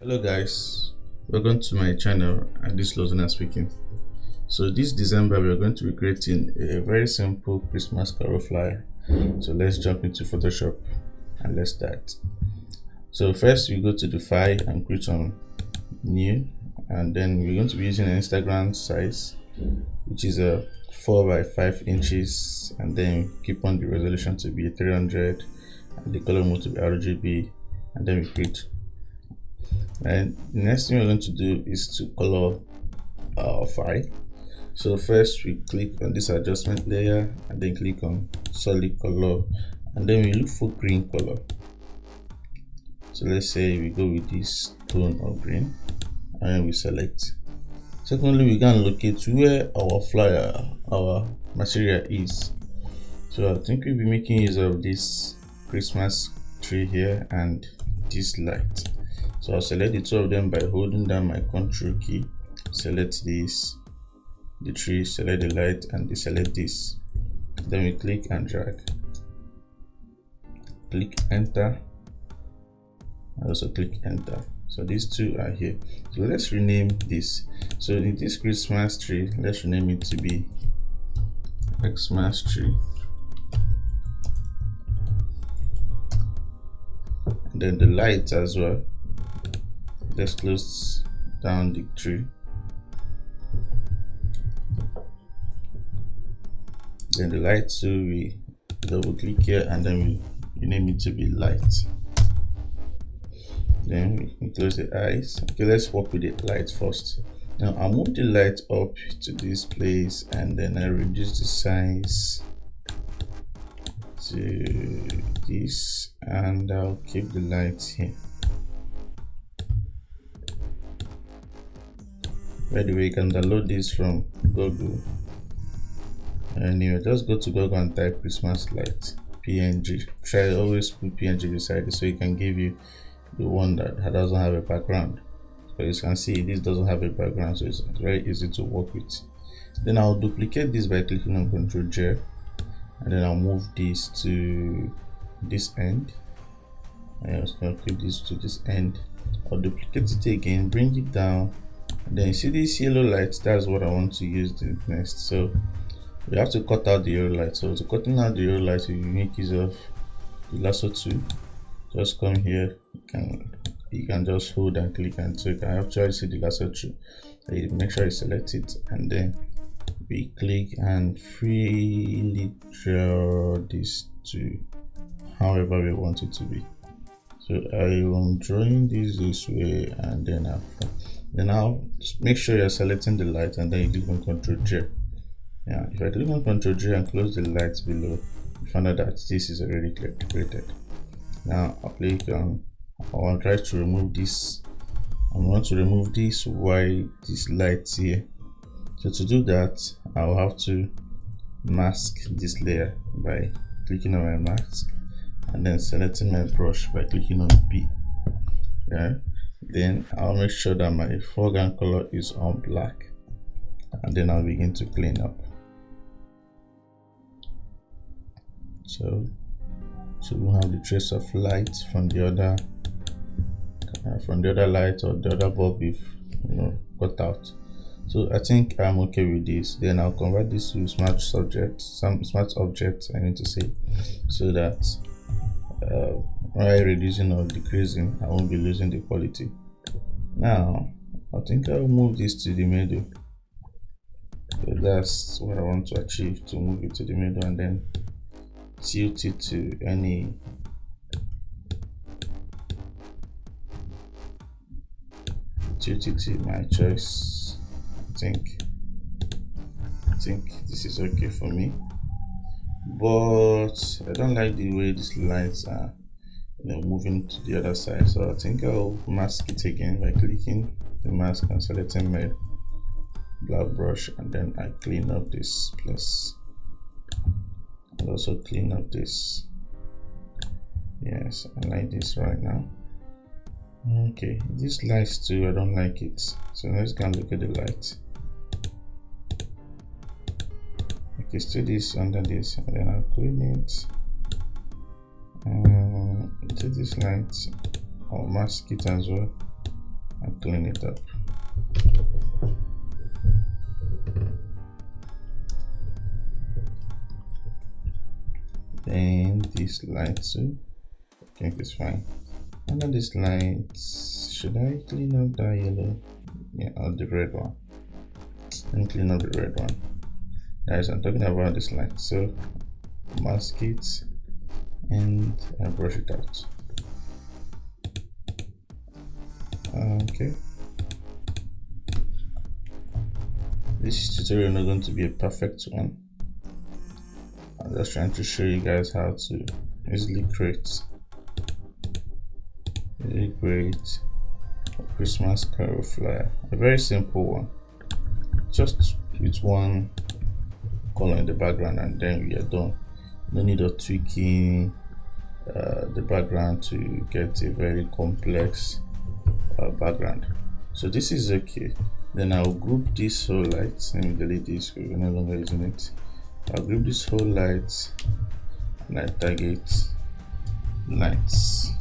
Hello guys, welcome to my channel and this is Lozana speaking. So this December we are going to be creating a very simple Christmas carol flyer. So let's jump into Photoshop and let's start. So first we go to the file and create on new, and then we're going to be using an Instagram size which is a 4 by 5 inches, and then keep on the resolution to be 300 and the color mode to be RGB, and then we create. And the next thing we're going to do is to color our file. So first we click on this adjustment layer and then click on solid color, and then we look for green color. So let's say we go with this tone of green and then we select. Secondly, we can locate where our flyer, our material is. So I think we'll be making use of this Christmas tree here and this light. So I'll select the two of them by holding down my Control key, select this, the tree, select the light, and deselect this. Then we click and drag, click enter, and also click enter. So these two are here. So let's rename this. So in this Christmas tree, let's rename it to be Xmas tree. And then the light as well. Let's close down the tree. Then the light, so we double click here and then we rename it to be light. Then we close the eyes. Okay, let's work with the light first. Now I'll move the light up to this place and then I reduce the size to this, and I'll keep the light here. By the way, you can download this from Google. Anyway, just go to Google and type Christmas light PNG. Try always put PNG beside it so it can give you the one that doesn't have a background. So you can see this doesn't have a background, so it's very easy to work with. Then I'll duplicate this by clicking on Ctrl J, and then I'll move this to this end. I'll click this to this end. I'll duplicate it again, bring it down. Then you see this yellow light, that's what I want to use the next. So we have to cut out the yellow light. So to cutting out the yellow light, we make use of the lasso tool. Just come here, you can just hold and click, and so you can actually see the lasso tool. You make sure you select it, and then we click and freely draw this to however we want it to be. So I am drawing this way, and then I'll make sure you're selecting the light, and then you click on Ctrl J. Yeah, if I click on Ctrl J and close the lights below, you find out that this is already created. Now I'll click on, I want to try to remove this. I want to remove this white, this light here. So to do that, I'll have to mask this layer by clicking on my mask, and then selecting my brush by clicking on B. Yeah. Then I'll make sure that my foreground color is on black, and then I'll begin to clean up. So we'll have the trace of light from the other light or the other bulb we've cut out. So I think I'm okay with this. Then I'll convert this to smart object I need to say, so that while reducing or decreasing, I won't be losing the quality. Now I think I'll move this to the middle. So that's what I want to achieve, to move it to the middle, and then tilt it to any my choice. I think this is okay for me, but I don't like the way these lights are moving to the other side. So I think I'll mask it again by clicking the mask and selecting my black brush, and then I clean up this place. I'll also clean up this. Yes, I like this right now. Okay, this lights too, I don't like it. So let's go and look at the light. Okay, still this under this, and then I'll clean it. To this light, I'll mask it as well. and clean it up. Then this light too, I think it's fine. Under this light, should I clean up that yellow? Yeah, or the red one. Let me clean up the red one. Guys, I'm talking about this light. So mask it and I brush it out. Okay. This tutorial is not going to be a perfect one. I'm just trying to show you guys how to easily create a Christmas carol flyer. A very simple one, just with one color in the background, and then we are done. No need of tweaking the background to get a very complex background. So this is okay. Then I'll group this whole light. Let me delete this because we're no longer using it. I'll group this whole light and I target lights.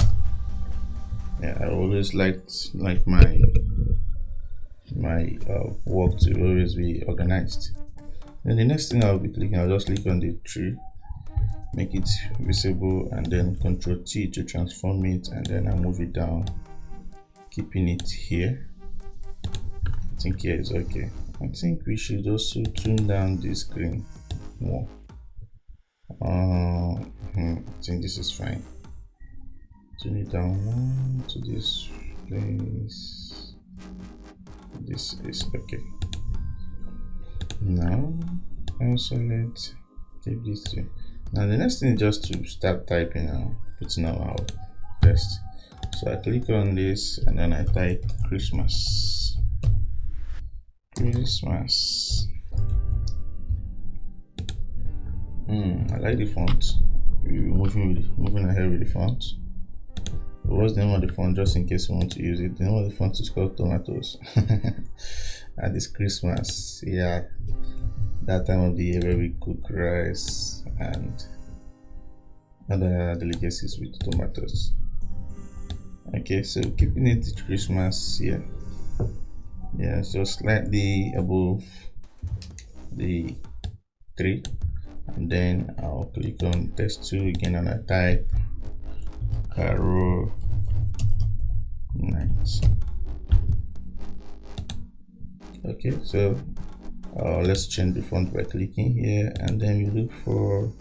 Yeah, I always like my work to always be organized. Then the next thing I'll be clicking, I'll just click on the tree, make it visible, and then Ctrl T to transform it, and then I move it down, keeping it here. I think here is okay. I think we should also tune down the screen more. I think this is fine. Tune it down one to this place. This is okay. Now also let's keep this too. Now the next thing is just to start typing and putting our text. So I click on this and then I type Christmas. I like the font. We're moving ahead with the font. What's the name of the font, just in case you want to use it? The name of the font is called Tomatoes. And it's Christmas. Yeah, that time of the year where we cook rice and other delicacies with tomatoes. Okay, so keeping it Christmas here. Yeah, so slightly above the 3, and then I'll click on text 2 again and I type Carol Night. Okay, so let's change the font by clicking here, and then we look for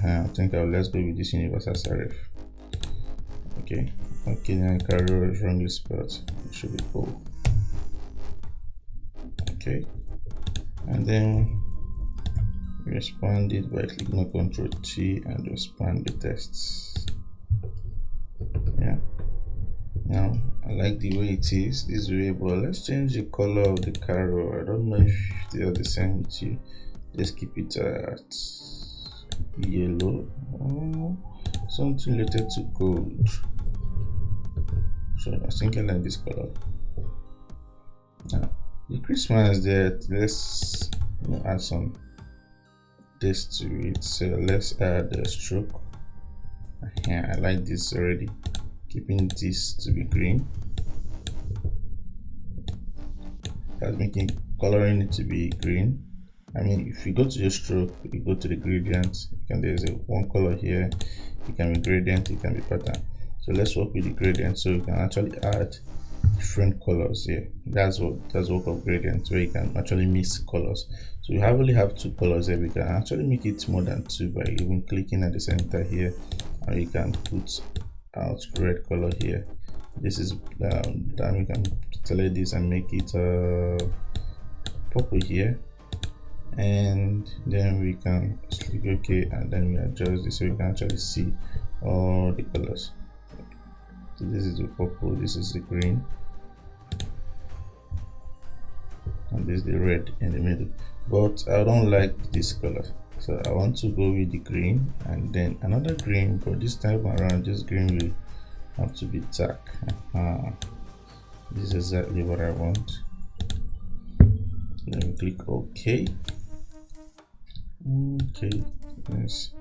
I think let's go with this universal serif. Okay, now Carol is wrongly spelled. It should be O. Okay, and then we expand it by clicking on Ctrl T and expand the text. Yeah, now I like the way it is this way, but let's change the color of the carol. I don't know if they are the same with you. Let's keep it at yellow, something related to gold. So I think I like this color. Now the Christmas there, let's add some text to it. So let's add a stroke. Yeah, I like this already. Keeping this to be green. That's making coloring it to be green. I mean, if you go to your stroke, you go to the gradient. There's one color here. It can be gradient, it can be pattern. So let's work with the gradient. So you can actually add different colors here. That's work of gradient, where you can actually mix colors. So you only have 2 colors here. We can actually make it more than 2 by even clicking at the center here, and you can put out red color here. This is then we can select this and make it purple here, and then we can click OK, and then we adjust this so you can actually see all the colors. So this is the purple, this is the green, and this is the red in the middle. But I don't like this color, so I want to go with the green and then another green, but this time around this green will have to be dark. This is exactly what I want. Let me click OK. Okay, let's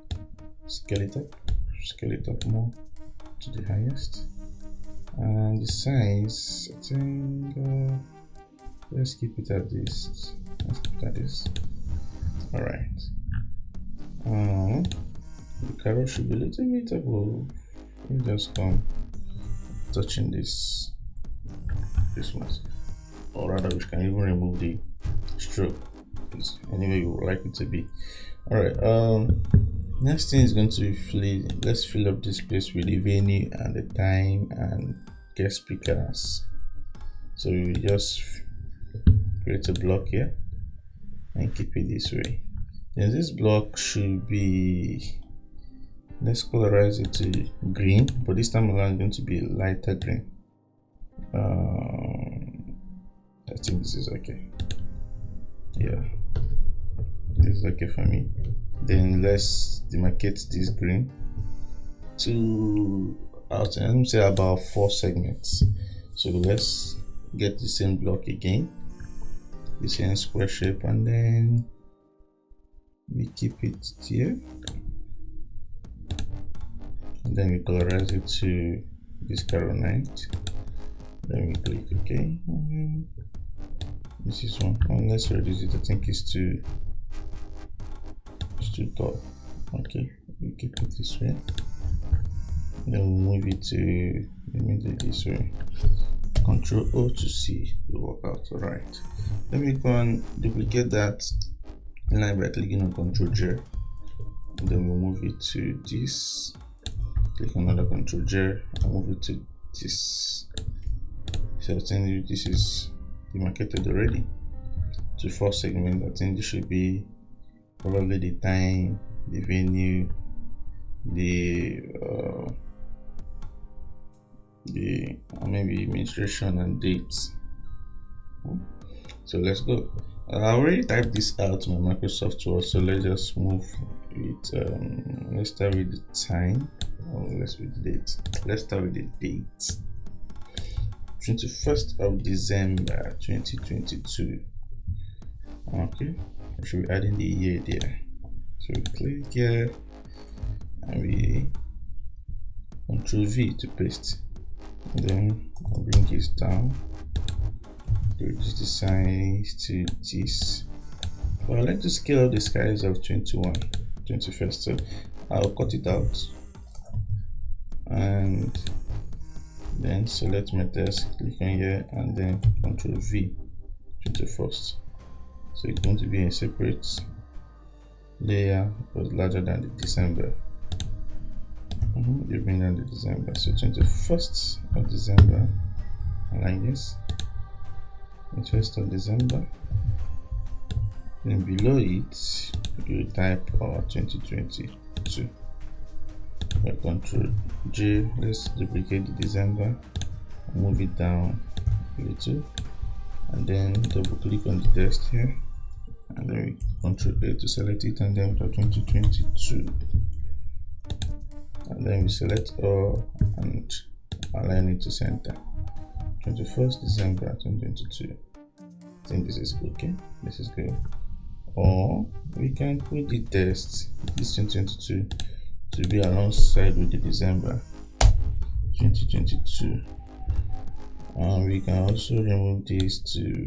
scale it up more to the highest, And the size, I think let's keep it at this. Let's keep it at this. All right. The carrot should be a little bit above. Let me just come touching this Christmas, or rather, we can even remove the stroke. Anyway you would like it to be. All right. Next thing is going to be let's fill up this place with the venue and the time and guest speakers. So we just create a block here and keep it this way. Then this block should be, let's colorize it to green, but this time around it's going to be a lighter green. I think this is okay. Yeah, this is okay for me. Then let's demarcate this green to out, let me say about 4 segments. So let's get the same block again, the same square shape, and then we keep it here, and then we colorize it to this Caronite. Then we click OK. This is one. And let's reduce it. I think it's too tall. Okay, we keep it this way. Then we'll move it to the middle this way. Control O to see the workout. Alright. Let me go and duplicate that line by clicking on Control J. Then we'll move it to this. Click on another Control J and move it to this. So I think this is demarcated already to 4 segments. I think this should be probably the time, the venue, the maybe administration and dates. So let's go. I already typed this out in my Microsoft Word, so let's just move with let's start with the time, or let's with the date. Let's start with the date. 21st of December 2022. Okay, we should be adding the year there. So we click here and we Ctrl V to paste. And then I'll bring this down, reduce the size to this. But I like to scale up the size of 21st, so I'll cut it out and then select my text, click on here, and then Ctrl V 21st. So it's going to be a separate layer, but larger than the December. You bring down the December, so 21st of December, like this. 21st of December. Then below it, you type our 2022. By Ctrl J, let's duplicate the December, move it down a little, and then double click on the text here, and then we Ctrl A to select it, and then 2022. And then we select all and align it to center. 21st December 2022. I think this is good. Okay, this is good. Or we can put the text, this 2022, to be alongside with the December 2022. And we can also remove this to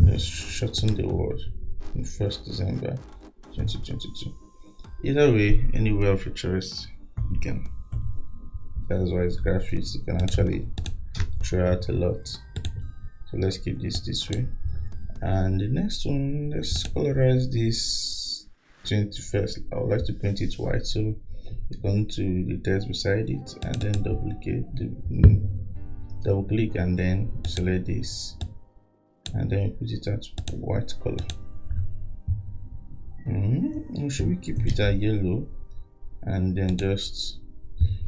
just shorten the word in 1st December 2022. Either way, any way of your choice, you can. That's why it's graphics, you can actually throw out a lot. So let's keep this way. And the next one, let's colorize this 21st. I would like to paint it white, so you go to the text beside it and then double click and then select this and then put it at white color. Should we keep it at yellow and then just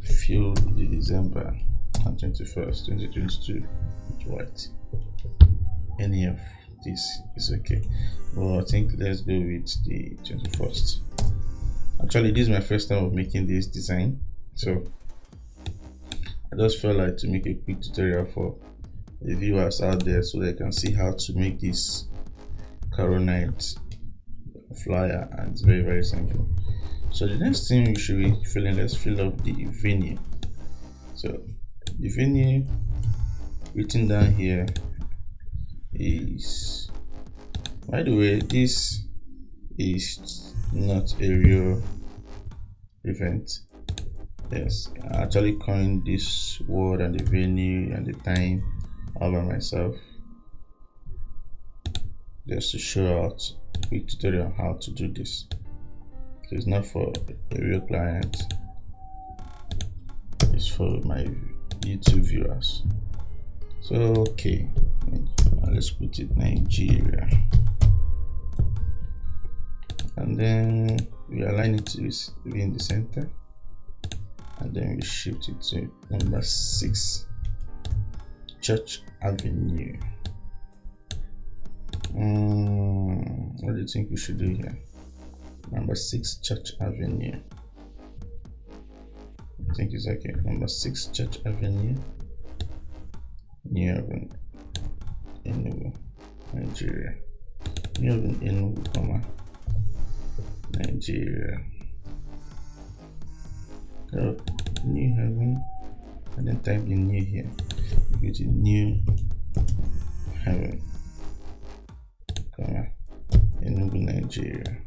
fill the December and 21st 2022 with white? Any of this is okay. Well, I think let's go with the 21st. Actually, this is my first time of making this design, so I just felt like to make a quick tutorial for the viewers out there so they can see how to make this Caronite flyer, and it's very, very simple. So the next thing we should be filling, let's fill up the venue. So the venue written down here is, by the way, this is not a real event. Yes, I actually coined this word and the venue and the time all by myself, just to show out a quick tutorial on how to do this. So it's not for a real client, it's for my YouTube viewers. So okay, let's put it Nigeria, and then we align it to be in the center, and then we shift it to number 6 Church Avenue. What do you think we should do here? Number 6 Church Avenue. I think it's okay. Number 6 Church Avenue, New Haven, Enugu, Nigeria. New Haven, Enugu, Nigeria. So New Haven, and then type in new here. Go to New Haven, Enugu, Nigeria.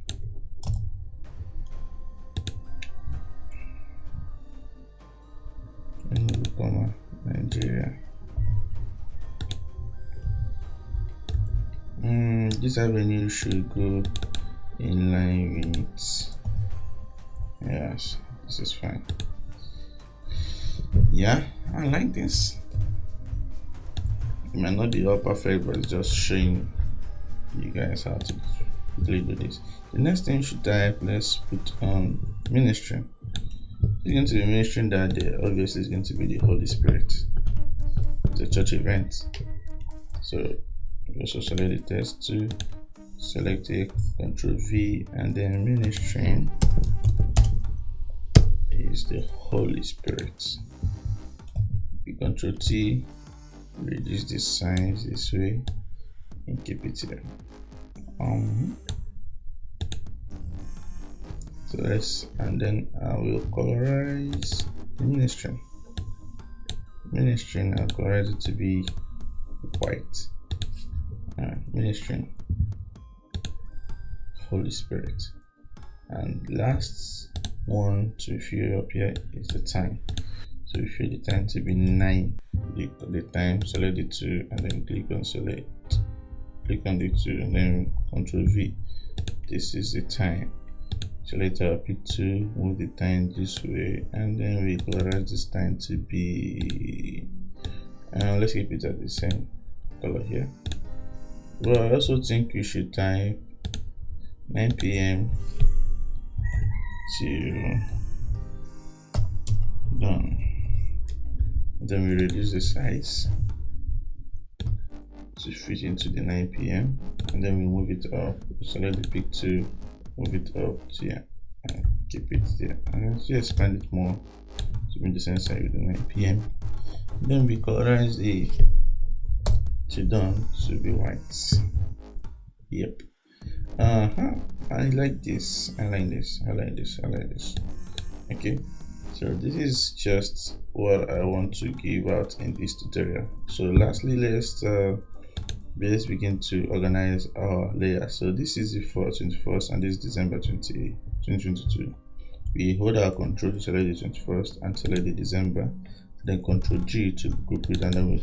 Enugu, Nigeria. This avenue should go in line with, yes, this is fine. Yeah, I like this. It might not be all perfect, but it's just showing you guys how to quickly do this. The next thing you should type, let's put on ministry. It's going to be ministering that day. Obviously, it's going to be the Holy Spirit. It's a church event. So also select the text to select a Control V, and then ministering is the Holy Spirit. We Control T, reduce the size this way and keep it here. So let's, and then I will colorize the ministry. Ministry, I'll colorize it to be white. Ministry, Holy Spirit. And last one to fill up here is the time. So we fill the time to be 9. Click on the time, select the 2, and then click on select. Click on the 2, and then Control V. This is the time. Select our P2, move the time this way, and then we colorize this time to be, let's keep it at the same color here. Well, I also think we should type 9 p.m. to done. Then we reduce the size to fit into the 9 p.m. and then we move it up. Select the pick to move it up to here and keep it there, and let's expand it more to make the same size with the 9 p.m. Then we colorize the to done to be white. Yep. I like this. I like this. I like this. I like this. Okay. So this is just what I want to give out in this tutorial. So lastly, let's begin to organize our layers. So this is the 21st and this is December 2022. We hold our control to select the 21st and select the December, then Control G to group it, and then we'll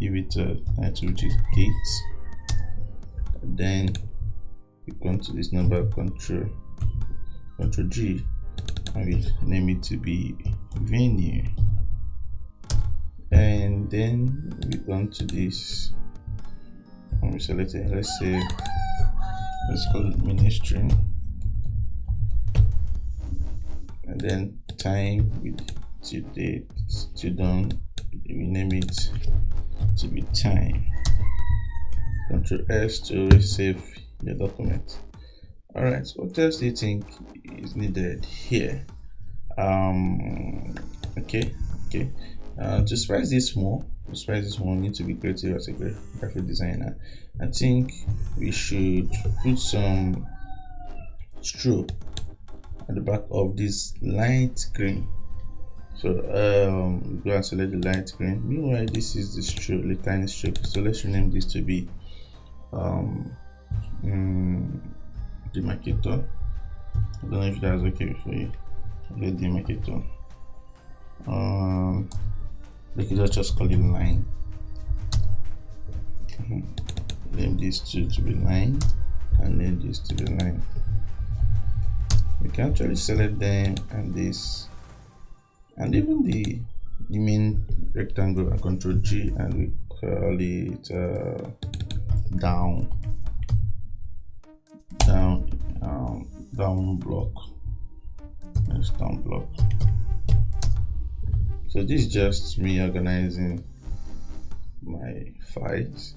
give it a title which is Gates. Then we come to this number, Control G, and we name it to be venue. And then we come to this and we select it. Let's call it ministry, and then time with to date to done, we name it to be time. Control S to always save your document. All right, so what else do you think is needed here? Okay. To spice this more, we need to be creative as a graphic designer. I think we should put some stroke at the back of this light green. So go and select the light green. Meanwhile, this is the stroke, the tiny stroke. So let's rename this to be demarcator. I don't know if that's okay for you. Get demarcator. We can just call it line. Name these two to be line, and name this to be line. We can actually select them and this, and even the main rectangle, and Control G, and we call it down block. Yes, down block. So this is just me organizing my files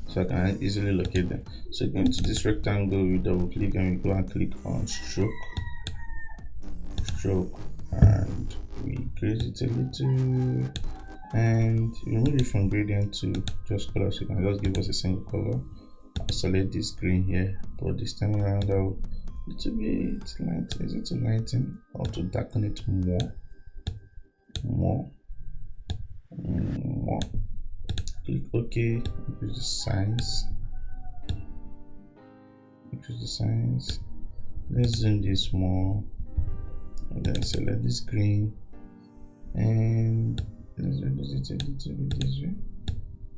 so I can easily locate them. So going to this rectangle, we double click and we go and click on stroke, and we create it a little and remove it from gradient to just color, so you can just give us a single color. I'll select this green here, but this time around I'll little bit 19, is it to 19, or to darken it more. Click OK, increase the size, let's zoom this more, and then select this green and let's reduce it a little bit this way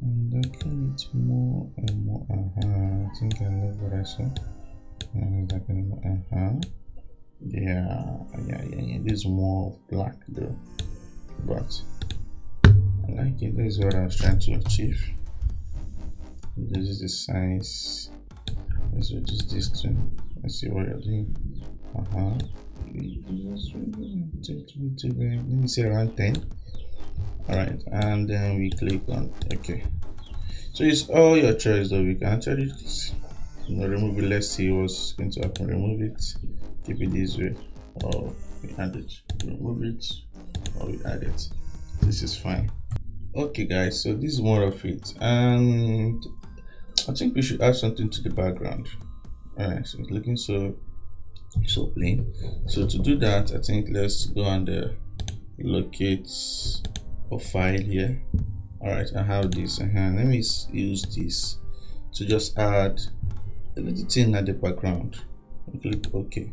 and darken it more and more. I think I love what I saw. Darken more. Yeah, this is more of black though, but I like it. This is what I was trying to achieve. This is the size. Let's reduce this to, let's see what you're doing. Let me say around 10. Alright, and then we click on OK. So it's all your choice though. We can actually remove it. Let's see what's going to happen. Remove it, keep it this way, or we add it. Remove it, or we add it. This is fine. Okay guys, so this is more of it, and I think we should add something to the background. Alright, so it's looking so plain. So to do that, I think let's go and locate a file here. Alright, I have this. Let me use this to just add a little thing at the background. Click OK.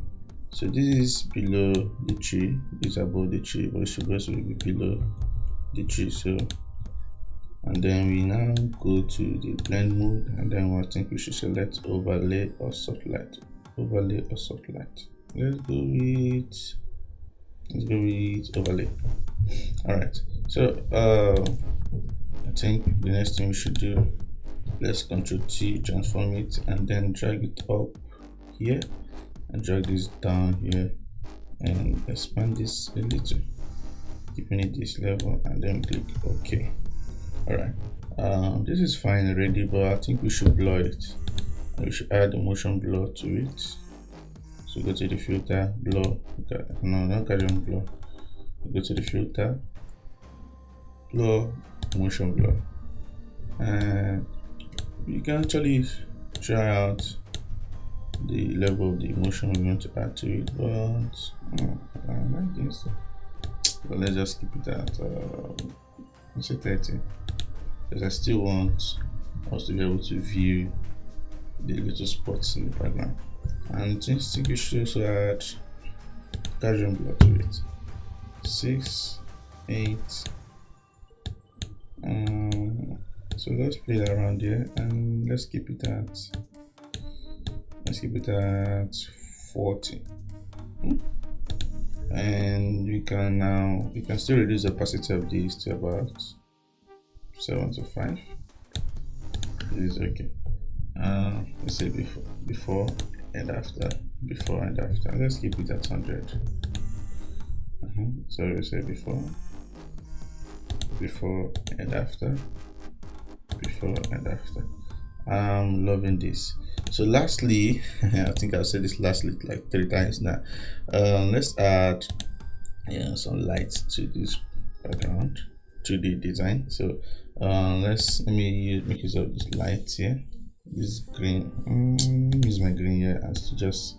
So this is below the tree, this is above the tree, but it should also be below the tree. So, and then we now go to the blend mode, and then I think we should select overlay or soft light. Overlay or soft light. Let's go with overlay. All right. So I think the next thing we should do, let's Ctrl T, transform it, and then drag it up here, and drag this down here, and expand this a little, keeping it this level, and then click OK. All right. This is fine already, but I think we should blur it. We should add the motion blur to it. So go to the filter, blur. No, not carry on blur. Go to the filter, blur, motion blur, and you can actually try out the level of the motion we want to add to it, but I like this. But let's just keep it at let's say 30, because I still want us to be able to view the little spots in the background. And I think we should also add casual blur to it. 6, 8. So let's play around here, and let's keep it at 40. And we can still reduce the opacity of these to about 7 to 5. This is okay. Let's say before and after. Let's keep it at 100. So we say before and after. I'm loving this. So lastly, I think I've said this lastly like 3 times now. Let's add some lights to this background, to the design. So let me make use of this light here. This green, use my green here as to just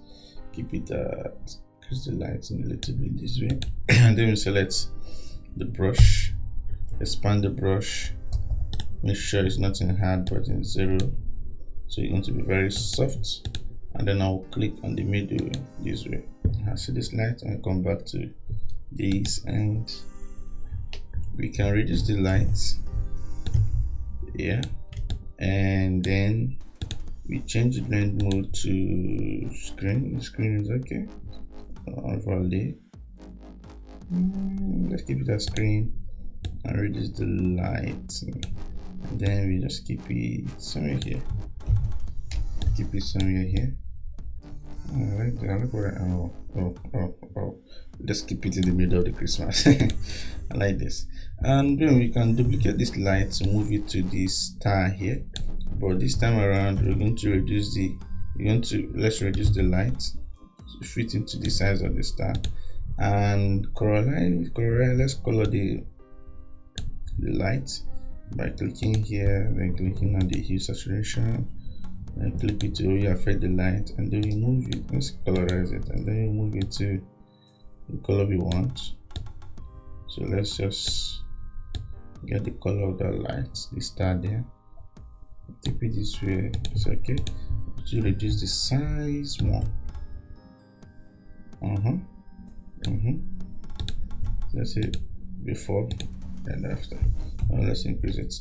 keep it at increase the lighting a little bit this way. And then we select the brush, expand the brush, make sure it's not in hard but in 0, so you're going to be very soft. And then I'll click on the middle this way. I see this light and come back to this, and we can reduce the light here, and then we change the blend mode to screen. The screen is okay. Overlay, let's keep it as screen and reduce the light, and then we just keep it somewhere here. Keep it somewhere here. I like that. Look what let's keep it in the middle of the Christmas. I like this. And then we can duplicate this light to move it to this star here, but this time around we're going to reduce the let's reduce the light to fit into the size of the star, and colorize, let's color the light by clicking here, then clicking on the hue saturation, and click it to where you affect the light, and then you move it. Let's colorize it, and then you move it to the color we want. So let's just get the color of that light, the star there. Keep it this way, it's okay. To reduce the size more. Let's say before and after. Now let's increase it.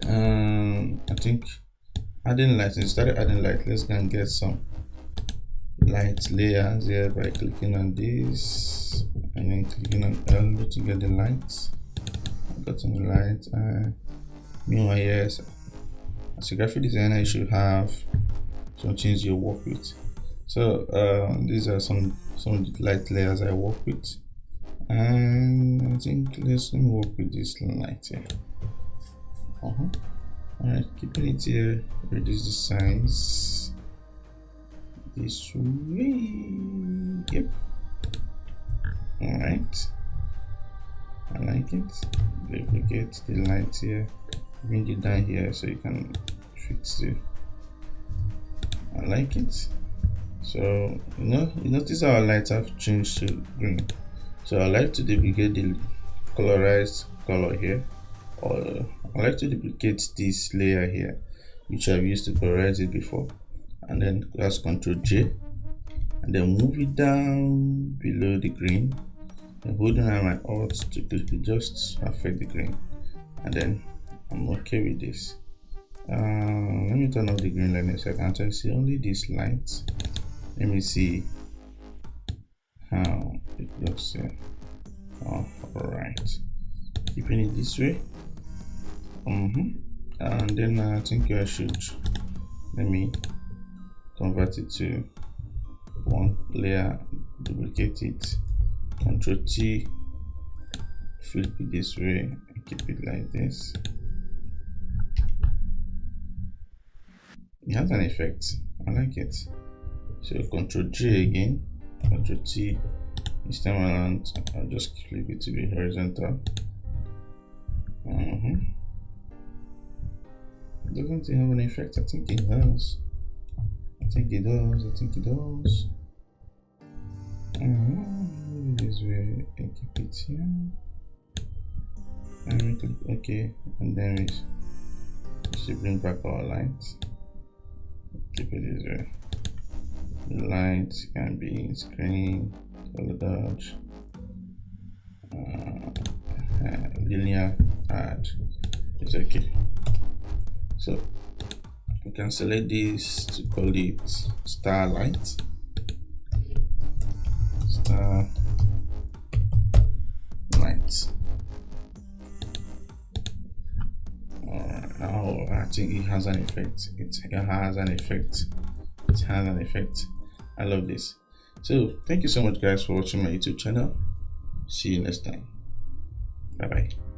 I think adding light, instead of adding light, let's go and get some light layers here by clicking on this and then clicking on L to get the lights. I got some light. Meanwhile, yes, as a graphic designer, you should have some things you work with. So these are some of the light layers I work with, and I think let me work with this light here. Alright, keeping it here, reduce the size this way. Yep. Alright, I like it. Duplicate the light here, bring it down here so you can fix it. I like it. So you notice our lights have changed to green. So I like to duplicate the colorized color here, or I like to duplicate this layer here, which I've used to colorize it before, and then press Ctrl J, and then move it down below the green, and holding on my Alt to just affect the green, and then I'm okay with this. Let me turn off the green line a second so I see only these lights. Let me see how it looks here. Alright, keeping it this way. And then I think I should, let me convert it to one layer, duplicate it, Ctrl T, flip it this way, and keep it like this. It has an effect. I like it. So Ctrl J again, Ctrl T. This time around, I'll just flip it to be horizontal. Doesn't it have an effect? I think it does. I think it does. This way, and keep it here. And we click OK, and then we should bring back our lights. Keep it this way. The lights can be in screen, color dodge, linear add. It's okay. So we can select this to call it Starlight. Now I think it has an effect. It has an effect. I love this. So thank you so much guys for watching my YouTube channel. See you next time. Bye bye.